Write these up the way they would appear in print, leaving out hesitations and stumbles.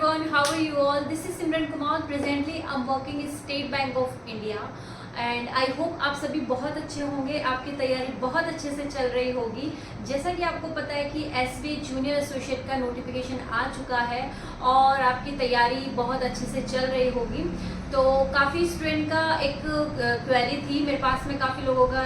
everyone, how are you all? This is Simran Kumar. Presently I'm working in State Bank of India and I hope आप सभी बहुत अच्छे होंगे, आपकी तैयारी बहुत अच्छे से चल रही होगी। जैसा कि आपको पता है कि एसबीआई जूनियर एसोसिएट का नोटिफिकेशन आ चुका है और आपकी तैयारी बहुत अच्छे से चल रही होगी। तो काफ़ी स्टूडेंट का एक क्वेरी थी, मेरे पास में काफ़ी लोगों का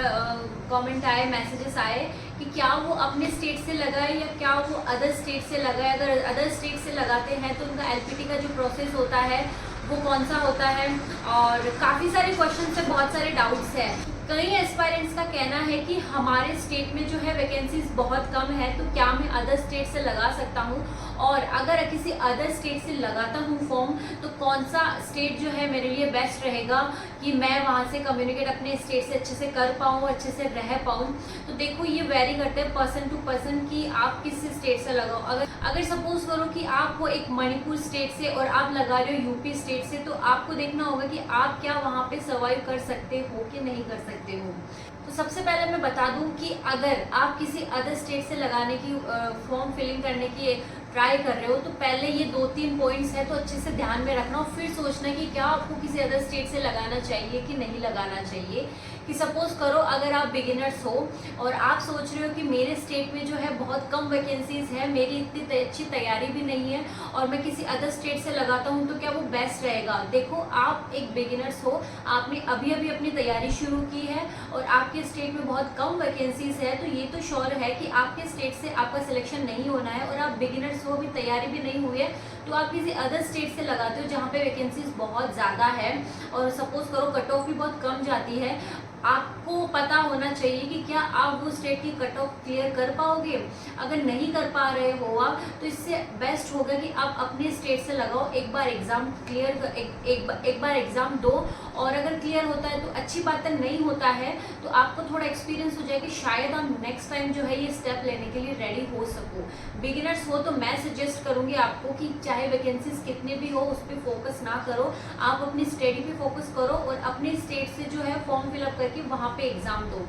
कमेंट आए, मैसेजेस आए कि क्या वो अपने स्टेट से लगाए या क्या वो अदर स्टेट से लगाए। अगर अदर स्टेट से लगाते हैं तो उनका एलपीटी का जो प्रोसेस होता है वो कौन सा होता है, और काफ़ी सारे क्वेश्चन से बहुत सारे डाउट्स हैं। कई एस्पायरेंट्स का कहना है कि हमारे स्टेट में जो है वैकेंसीज बहुत कम है, तो क्या मैं अदर स्टेट से लगा सकता हूँ, और अगर किसी अदर स्टेट से लगाता हूँ फॉर्म तो कौन सा स्टेट जो है मेरे लिए बेस्ट रहेगा कि मैं वहाँ से कम्युनिकेट अपने स्टेट से अच्छे से कर पाऊँ, अच्छे से रह पाऊँ। तो देखो ये वेरी करते हैं पर्सन टू पर्सन कि आप किस स्टेट से लगाओ। अगर सपोज करो कि आप वो एक मणिपुर स्टेट से और आप लगा रहे हो यूपी स्टेट से, तो आपको देखना होगा कि आप क्या वहाँ पे सर्वाइव कर सकते हो कि नहीं कर सकते हो। तो सबसे पहले मैं बता दूं कि अगर आप किसी अदर स्टेट से लगाने की फॉर्म फिलिंग करने की ट्राई कर रहे हो तो पहले ये 2-3 पॉइंट्स है तो अच्छे से ध्यान में रखना और फिर सोचना कि क्या आपको किसी अदर स्टेट से लगाना चाहिए कि नहीं लगाना चाहिए। कि सपोज करो अगर आप बिगिनर्स हो और आप सोच रहे हो कि मेरे स्टेट में जो है बहुत कम वैकेंसीज है, मेरी इतनी अच्छी तैयारी भी नहीं है और मैं किसी अदर स्टेट से लगाता हूँ तो क्या वो बेस्ट रहेगा। देखो आप एक बिगिनर्स हो, आपने अभी अभी अपनी तैयारी शुरू की है और आपके स्टेट में बहुत कम वैकेंसीज है, तो ये तो श्योर है कि आपके स्टेट से आपका सिलेक्शन नहीं होना है और आप बिगिनर्स हो, अभी तैयारी भी नहीं हुई है, तो आप किसी अदर स्टेट से लगाते हो जहाँ पे वैकेंसीज बहुत ज़्यादा है और सपोज करो कट ऑफ भी बहुत कम जाती है। आपको पता होना चाहिए कि क्या आप वो स्टेट की कट ऑफ क्लियर कर पाओगे। अगर नहीं कर पा रहे हो आप, तो इससे बेस्ट होगा कि आप अपने स्टेट से लगाओ, एक बार एग्जाम क्लियर एक बार एग्जाम दो, और अगर क्लियर होता है तो अच्छी बात है, नहीं होता है तो आपको थोड़ा एक्सपीरियंस हो जाए कि शायद आप नेक्स्ट टाइम जो है ये स्टेप लेने के लिए रेडी हो सको। बिगिनर्स हो तो मैं सजेस्ट करूंगी आपको कि चाहे वैकेंसीज कितने भी हो उस पर फोकस ना करो, आप अपनी स्टडी पे फोकस करो और अपने स्टेट से जो है फॉर्म फिलअप करके वहाँ पे एग्जाम दो।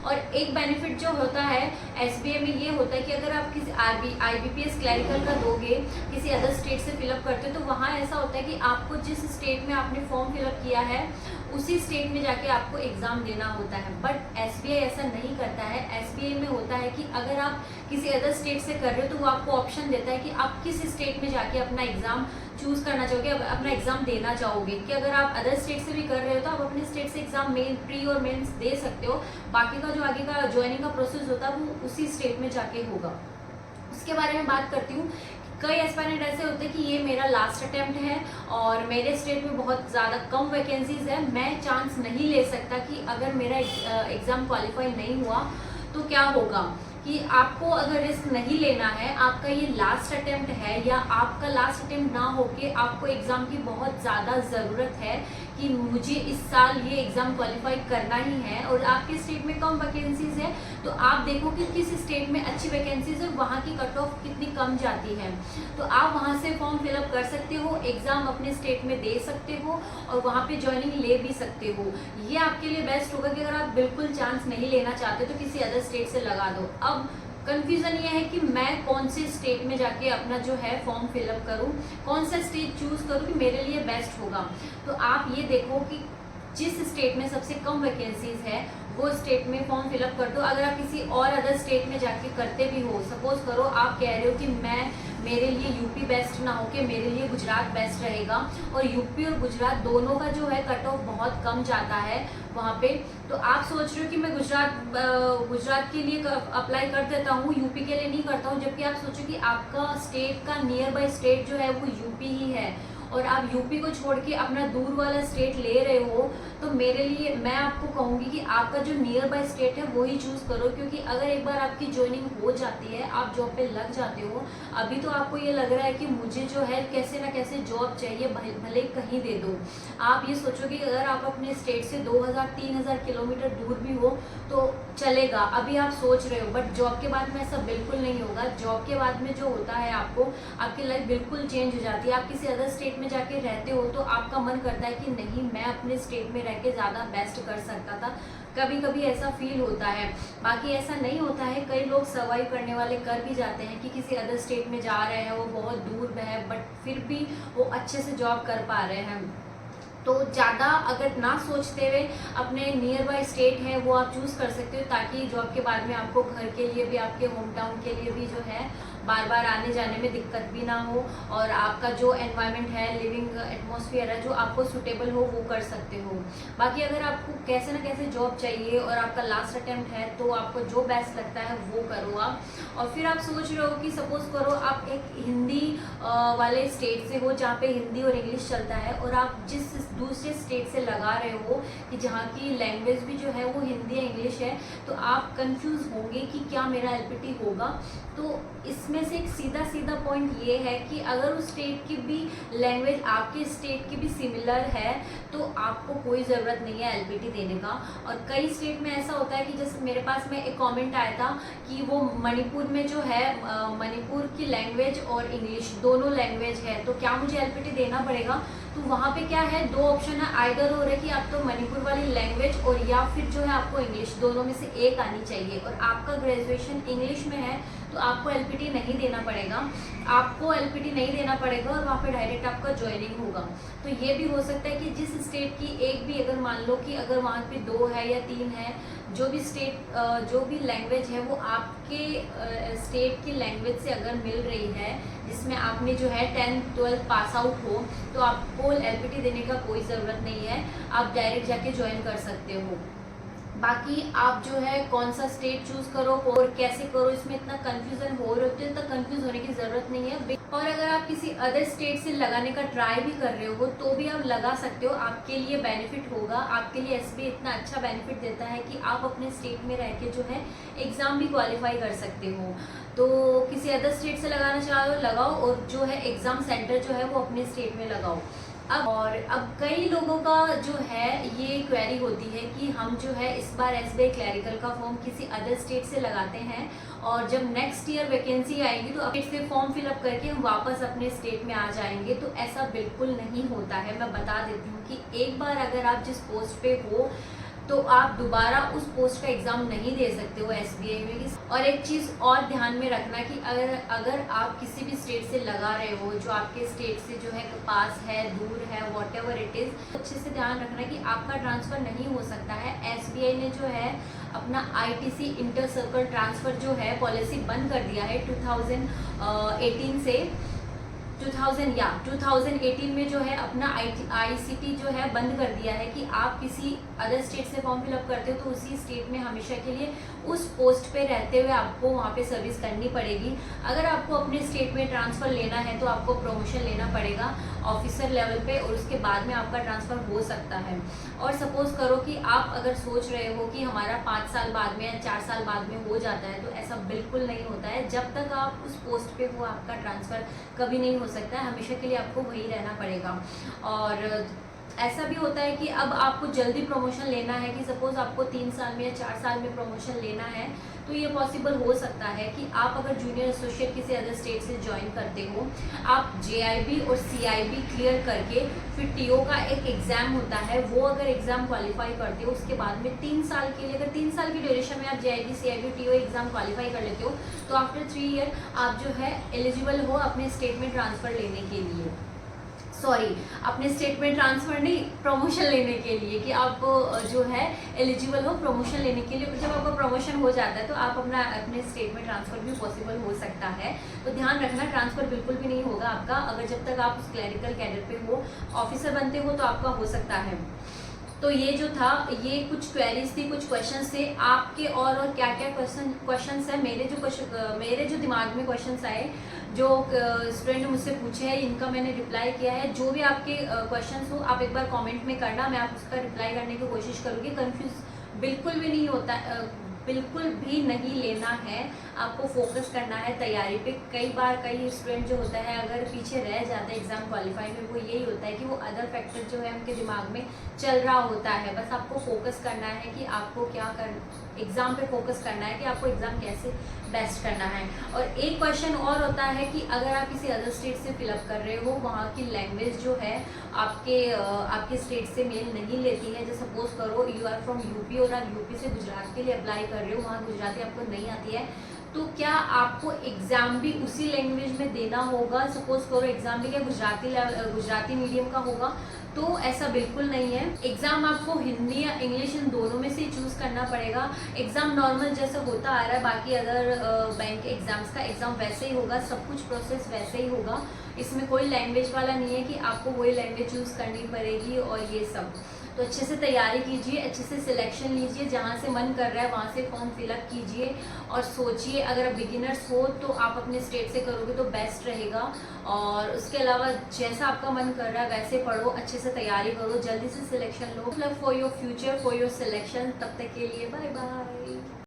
और एक बेनिफिट जो होता है एसबीआई में ये होता है कि अगर आप किसी आईबीपीएस क्लरिकल का दोगे किसी अदर स्टेट से फिलअप करते हो तो वहाँ ऐसा होता है कि आपको जिस स्टेट में आपने फॉर्म फिलअप किया है उसी स्टेट में जाके आपको एग्जाम देना होता है। बट एसबीआई ऐसा नहीं करता है। एसबीआई में होता है कि अगर आप किसी अदर स्टेट से कर रहे हो तो वो आपको ऑप्शन देता है कि आप किस स्टेट में जाके अपना एग्जाम चूज करना चाहोगे, अपना एग्जाम देना चाहोगे। कि अगर आप अदर स्टेट से भी कर रहे हो तो आप अपने स्टेट से एग्जाम मेन प्री और मेंस दे सकते हो, बाकी का जो आगे का ज्वाइनिंग का प्रोसेस होता है वो उसी स्टेट में जाके होगा। उसके बारे में बात करती हूँ। कई एस्पायरेंट ऐसे होते हैं कि ये मेरा लास्ट अटेम्प्ट है और मेरे स्टेट में बहुत ज़्यादा कम वैकेंसीज है, मैं चांस नहीं ले सकता कि अगर मेरा एग्ज़ाम क्वालिफाई नहीं हुआ तो क्या होगा। कि आपको अगर रिस्क नहीं लेना है, आपका ये लास्ट अटेम्प्ट है या आपका लास्ट अटेम्प्ट ना होके आपको एग्ज़ाम की बहुत ज़्यादा ज़रूरत है कि मुझे इस साल ये एग्ज़ाम क्वालिफाई करना ही है और आपके स्टेट में कम वैकेंसीज है, तो आप देखो कि किस स्टेट में अच्छी वैकेंसीज है, वहाँ की कट ऑफ कितनी कम जाती है, तो आप वहाँ से फॉर्म फिलअप कर सकते हो, एग्ज़ाम अपने स्टेट में दे सकते हो और वहाँ पे ज्वाइनिंग ले भी सकते हो। ये आपके लिए बेस्ट होगा कि अगर आप बिल्कुल चांस नहीं लेना चाहते तो किसी अदर स्टेट से लगा दो। अब कंफ्यूजन ये है कि मैं कौन से स्टेट में जाके अपना जो है फॉर्म फिलअप करूं, कौन सा स्टेट चूज करूं कि मेरे लिए बेस्ट होगा। तो आप ये देखो कि जिस स्टेट में सबसे कम वैकेंसीज है वो स्टेट में फॉर्म फिलअप कर दो। अगर आप किसी और अदर स्टेट में जाके करते भी हो, सपोज करो आप कह रहे हो कि मेरे लिए यूपी बेस्ट ना हो के मेरे लिए गुजरात बेस्ट रहेगा, और यूपी और गुजरात दोनों का जो है कट ऑफ बहुत कम जाता है वहाँ पे, तो आप सोच रहे हो कि मैं गुजरात के लिए अप्लाई कर देता हूँ, यूपी के लिए नहीं करता हूँ, जबकि आप सोचो कि आपका स्टेट का नियर बाय स्टेट जो है वो यूपी ही है और आप यूपी को छोड़ के अपना दूर वाला स्टेट ले रहे हो, तो मेरे लिए मैं आपको कहूँगी कि आपका जो नियर बाय स्टेट है वो ही चूज़ करो। क्योंकि अगर एक बार आपकी ज्वाइनिंग हो जाती है, आप जॉब पे लग जाते हो, अभी तो आपको ये लग रहा है कि मुझे जो है कैसे ना कैसे जॉब चाहिए, भले कहीं दे दो। आप ये सोचो कि अगर आप अपने स्टेट से 2000-3000 किलोमीटर दूर भी हो तो चलेगा, अभी आप सोच रहे हो, बट जॉब के बाद में ऐसा बिल्कुल नहीं होगा। जॉब के बाद में जो होता है आपकी लाइफ बिल्कुल चेंज हो जाती है। आप किसी अदर स्टेट में जाके रहते हो तो आपका मन करता है कि नहीं, मैं अपने स्टेट में रह के ज़्यादा बेस्ट कर सकता था। कभी कभी ऐसा फील होता है, बाकी ऐसा नहीं होता है। कई लोग सर्वाइव करने वाले कर भी जाते हैं कि किसी अदर स्टेट में जा रहे हैं, वो बहुत दूर में है बट फिर भी वो अच्छे से जॉब कर पा रहे हैं। तो ज़्यादा अगर ना सोचते हुए अपने नियर बाय स्टेट है वो आप चूज़ कर सकते हो, ताकि जॉब के बाद में आपको घर के लिए भी, आपके होम टाउन के लिए भी जो है बार बार आने जाने में दिक्कत भी ना हो, और आपका जो एनवायरनमेंट है, लिविंग एटमॉस्फेयर है, जो आपको सूटेबल हो वो कर सकते हो। बाकी अगर आपको कैसे ना कैसे जॉब चाहिए और आपका लास्ट अटेम्प्ट है तो आपको जो बेस्ट लगता है वो करो आप। और फिर आप सोच रहे हो कि सपोज करो आप एक हिंदी वाले स्टेट से हो जहाँ पे हिंदी और इंग्लिश चलता है, और आप जिस दूसरे स्टेट से लगा रहे हो कि जहाँ की लैंग्वेज भी जो है वो हिंदी या इंग्लिश है, तो आप कंफ्यूज होंगे कि क्या मेरा एलपीटी होगा। तो इसमें से एक सीधा सीधा पॉइंट ये है कि अगर उस स्टेट की भी लैंग्वेज आपके स्टेट की भी सिमिलर है तो आपको कोई ज़रूरत नहीं है एलपीटी देने का। और कई स्टेट में ऐसा होता है कि जैसे मेरे पास में एक कमेंट आया था कि वो मणिपुर में जो है मणिपुर की लैंग्वेज और इंग्लिश दोनों लैंग्वेज है, तो क्या मुझे एलपीटी देना पड़ेगा? तो वहाँ पे क्या है, दो ऑप्शन है, आइदर हो रहा है कि आप तो मणिपुर वाली लैंग्वेज और या फिर जो है आपको इंग्लिश, दोनों में से एक आनी चाहिए। और आपका ग्रेजुएशन इंग्लिश में है तो आपको एलपीटी नहीं देना पड़ेगा, आपको एलपीटी नहीं देना पड़ेगा और वहाँ पे डायरेक्ट आपका ज्वाइनिंग होगा। तो ये भी हो सकता है कि जिस स्टेट की एक भी, अगर मान लो कि अगर वहाँ पे 2 है या 3 है, जो भी स्टेट जो भी लैंग्वेज है वो आपके स्टेट की लैंग्वेज से अगर मिल रही है, जिसमें आपने जो है 10th 12th पास आउट हो, तो आपको एलपीटी देने का कोई ज़रूरत नहीं है, आप डायरेक्ट जाके ज्वाइन कर सकते हो। बाकी आप जो है कौन सा स्टेट चूज करो और कैसे करो, इसमें इतना कंफ्यूजन हो रहे होते हैं, इतना कंफ्यूज होने की ज़रूरत नहीं है। और अगर आप किसी अदर स्टेट से लगाने का ट्राई भी कर रहे हो तो भी आप लगा सकते हो, आपके लिए बेनिफिट होगा। आपके लिए एसबीआई इतना अच्छा बेनिफिट देता है कि आप अपने स्टेट में रह के जो है एग्ज़ाम भी क्वालिफाई कर सकते हो। तो किसी अदर स्टेट से लगाना चाह रहे हो लगाओ, और जो है एग्ज़ाम सेंटर जो है वो अपने स्टेट में लगाओ। अब कई लोगों का जो है ये क्वेरी होती है कि हम जो है इस बार एसबीआई क्लैरिकल का फॉर्म किसी अदर स्टेट से लगाते हैं, और जब नेक्स्ट ईयर वैकेंसी आएगी तो अपने से फॉर्म फिलअप करके हम वापस अपने स्टेट में आ जाएंगे। तो ऐसा बिल्कुल नहीं होता है। मैं बता देती हूँ कि एक बार अगर आप जिस पोस्ट पे हो तो आप दोबारा उस पोस्ट का एग्ज़ाम नहीं दे सकते हो एसबीआई में। और एक चीज़ और ध्यान में रखना कि अगर आप किसी भी स्टेट से लगा रहे हो जो आपके स्टेट से जो है पास है, दूर है, वॉट एवर इट इज़, अच्छे से ध्यान रखना कि आपका ट्रांसफ़र नहीं हो सकता है। एसबीआई ने जो है अपना आईटीसी इंटर सर्कल ट्रांसफ़र जो है पॉलिसी बंद कर दिया है 2018 से 2018 में जो है अपना आईसीटी जो है बंद कर दिया है कि आप किसी अदर स्टेट से फॉर्म फिलअप करते हो तो उसी स्टेट में हमेशा के लिए उस पोस्ट पे रहते हुए आपको वहाँ पे सर्विस करनी पड़ेगी। अगर आपको अपने स्टेट में ट्रांसफ़र लेना है तो आपको प्रमोशन लेना पड़ेगा ऑफिसर लेवल पे, और उसके बाद में आपका ट्रांसफ़र हो सकता है। और सपोज़ करो कि आप अगर सोच रहे हो कि हमारा 5 साल बाद में या 4 साल बाद में हो जाता है, तो ऐसा बिल्कुल नहीं होता है। जब तक आप उस पोस्ट पे हो आपका ट्रांसफ़र कभी नहीं हो सकता है, हमेशा के लिए आपको वही रहना पड़ेगा। और ऐसा भी होता है कि अब आपको जल्दी प्रमोशन लेना है कि सपोज़ आपको 3 साल में या 4 साल में प्रमोशन लेना है, तो ये पॉसिबल हो सकता है कि आप अगर जूनियर एसोसिएट किसी अदर स्टेट से ज्वाइन करते हो, आप जेआईबी और सीआईबी क्लियर करके फिर टीओ का एक एग्ज़ाम होता है, वो अगर एग्ज़ाम क्वालिफाई करते हो उसके बाद में 3 साल के लिए, अगर 3 साल की ड्यूरेशन में आप JAIIB CAIIB TO exam qualify कर लेते हो तो आफ्टर 3 ईयर आप जो है एलिजिबल हो अपने स्टेट में ट्रांसफ़र लेने के लिए, अपने स्टेट में ट्रांसफ़र नहीं, प्रमोशन लेने के लिए, कि आप जो है एलिजिबल हो प्रमोशन लेने के लिए। जब आपका प्रमोशन हो जाता है तो आप अपने स्टेट में ट्रांसफ़र भी पॉसिबल हो सकता है। तो ध्यान रखना, ट्रांसफ़र बिल्कुल भी नहीं होगा आपका अगर जब तक आप उस क्लैरिकल कैडर पे हो, ऑफिसर बनते हो तो आपका हो सकता है। तो ये जो था, ये कुछ क्वेरीज थी, कुछ क्वेश्चंस थे आपके, और क्या क्या क्वेश्चंस है मेरे जो दिमाग में क्वेश्चंस आए, जो स्टूडेंट ने मुझसे पूछे हैं, इनका मैंने रिप्लाई किया है। जो भी आपके क्वेश्चंस हो आप एक बार कमेंट में करना, मैं आप उसका रिप्लाई करने की कोशिश करूँगी। कंफ्यूज बिल्कुल भी नहीं होता, बिल्कुल भी नहीं लेना है। आपको फोकस करना है तैयारी पे। कई बार कई स्टूडेंट जो होता है अगर पीछे रह जाते हैं एग्ज़ाम क्वालिफाई में, वो यही होता है कि वो अदर फैक्टर जो है उनके दिमाग में चल रहा होता है। बस आपको फोकस करना है कि आपको क्या एग्ज़ाम पे फोकस करना है कि आपको एग्ज़ाम कैसे बेस्ट करना है। और एक क्वेश्चन और होता है कि अगर आप किसी अदर स्टेट से फिलअप कर रहे हो, वहाँ की लैंग्वेज जो है आपके स्टेट से मेल नहीं लेती है। जैसे सपोज करो यू आर फ्रॉम यूपी और आप यूपी से गुजरात के लिए अप्लाई कर रहे हो, वहाँ गुजराती आपको नहीं आती है, तो क्या आपको एग्ज़ाम भी उसी लैंग्वेज में देना होगा? सपोज करो एग्ज़ाम भी क्या गुजराती मीडियम का होगा, तो ऐसा बिल्कुल नहीं है। एग्ज़ाम आपको हिंदी या इंग्लिश इन दोनों में से चूज़ करना पड़ेगा। एग्ज़ाम नॉर्मल जैसे होता आ रहा है बाकी अदर बैंक के एग्ज़ाम्स का एग्ज़ाम वैसे ही होगा, सब कुछ प्रोसेस वैसे ही होगा। इसमें कोई लैंग्वेज वाला नहीं है कि आपको वही लैंग्वेज चूज़ करनी पड़ेगी और ये सब। तो अच्छे से तैयारी कीजिए, अच्छे से सिलेक्शन लीजिए, जहाँ से मन कर रहा है वहाँ से फॉर्म फिलअप कीजिए और सोचिए। अगर आप बिगिनर्स हो तो आप अपने स्टेट से करोगे तो बेस्ट रहेगा। और उसके अलावा जैसा आपका मन कर रहा है वैसे पढ़ो, अच्छे से तैयारी करो, जल्दी से selection low. For your future, for your selection. तब तक के लिए बाय बाय।